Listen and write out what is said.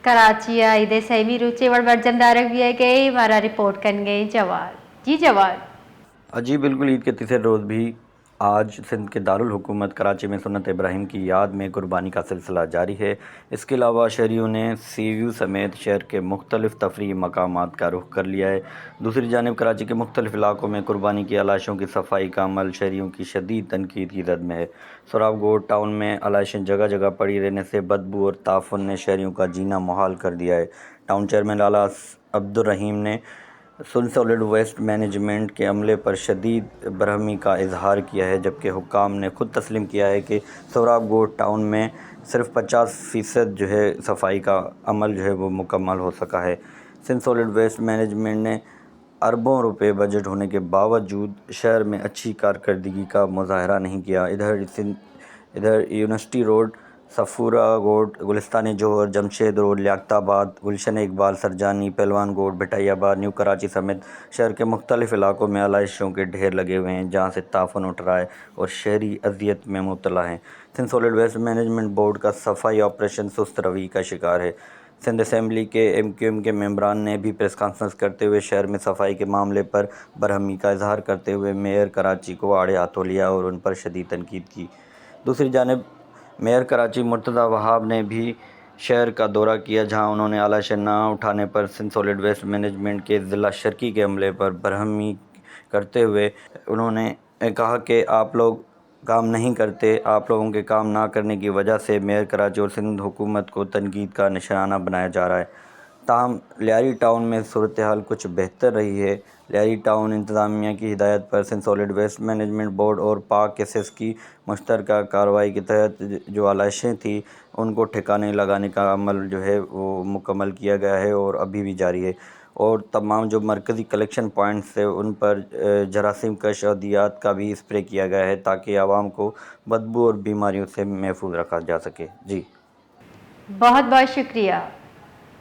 कराची इधे सही रुचि version direct भी है कि हमारा रिपोर्ट करने गए जवाब जी जवाब जी बिल्कुल, ईद के तीसरे रोज़ भी आज सिंध के दारुल हुकूमत कराची में सुन्नत इब्राहिम की याद में कुर्बानी का सिलसिला जारी है। इसके अलावा शहरियों ने सी व्यू समेत शहर के मुख्तलिफ तफरीही मकामात का रुख कर लिया है। दूसरी जानिब कराची के मुख्तलिफ इलाकों में कुर्बानी की आलाइशों की सफाई का अमल शहरियों की शदीद तनकीद की जद में है। सोहराब गोड टाउन में आलाइशें जगह जगह पड़ी रहने से बदबू और ताफुन ने शहरियों का जीना मुहाल कर दिया है। टाउन चेयरमैन लाला अब्दुर्रहीम ने सुन सॉलिड वेस्ट मैनेजमेंट के अमले पर शदीद बरहमी का इजहार किया है, जबकि हुक्काम ने खुद तस्लीम किया है कि सोहराब गोड टाउन में सिर्फ 50% जो है सफाई का अमल जो है वो मुकम्मल हो सका है। सिंध सॉलिड वेस्ट मैनेजमेंट ने अरबों रुपए बजट होने के बावजूद शहर में अच्छी कारकर्दगी का मुजाहरा नहीं किया। इधर यूनिवर्सिटी रोड, सफूरा गोड, गुलिस्तानी जोहर, जमशेद रोड, लियाकताबाद, गुलशन इकबाल, सरजानी, पहलवान गोड, भटाइयाबाद, न्यू कराची समेत शहर के मुख्तलिफ इलाकों में आलाइशों के ढेर लगे हुए हैं, जहाँ से ताफन उठ रहा है और शहरी अजियत में मुब्तला हैं। Sindh solid waste management board का सफाई ऑपरेशन सुस्त रवैये का शिकार है। सिंध असेंबली के MQM के मेंबरान ने भी प्रेस कॉन्फ्रेंस करते हुए शहर में सफाई के मामले पर बरहमी का इजहार करते हुए मेयर कराची को आड़े हाथों लिया और उन पर शदीद तनकीद की। दूसरी जानिब मेयर कराची मुर्तज़ा वहाब ने भी शहर का दौरा किया, जहां उन्होंने आलाइशें न उठाने पर सिंध सॉलिड वेस्ट मैनेजमेंट के ज़िला शर्की के अमले पर बरहमी करते हुए उन्होंने कहा कि आप लोग काम नहीं करते, आप लोगों के काम ना करने की वजह से मेयर कराची और सिंध हुकूमत को तनकीद का निशाना बनाया जा रहा है। ताहम लियारी टाउन में सूरत हाल कुछ बेहतर रही है। लियारी टाउन इंतज़ामिया की हिदायत पर Sindh solid waste management board और पाक केसेस की मुश्तरका कार्रवाई के तहत जो आलाइशें थी उनको ठिकाने लगाने का अमल जो है वो मुकम्मल किया गया है और अभी भी जारी है। और तमाम जो मरकज़ी कलेक्शन पॉइंट्स थे उन पर जरासीम कश अदियात का भी स्प्रे किया गया है, ताकि आवाम को बदबू और बीमारियों से महफूज रखा जा सके। जी बहुत बहुत शुक्रिया।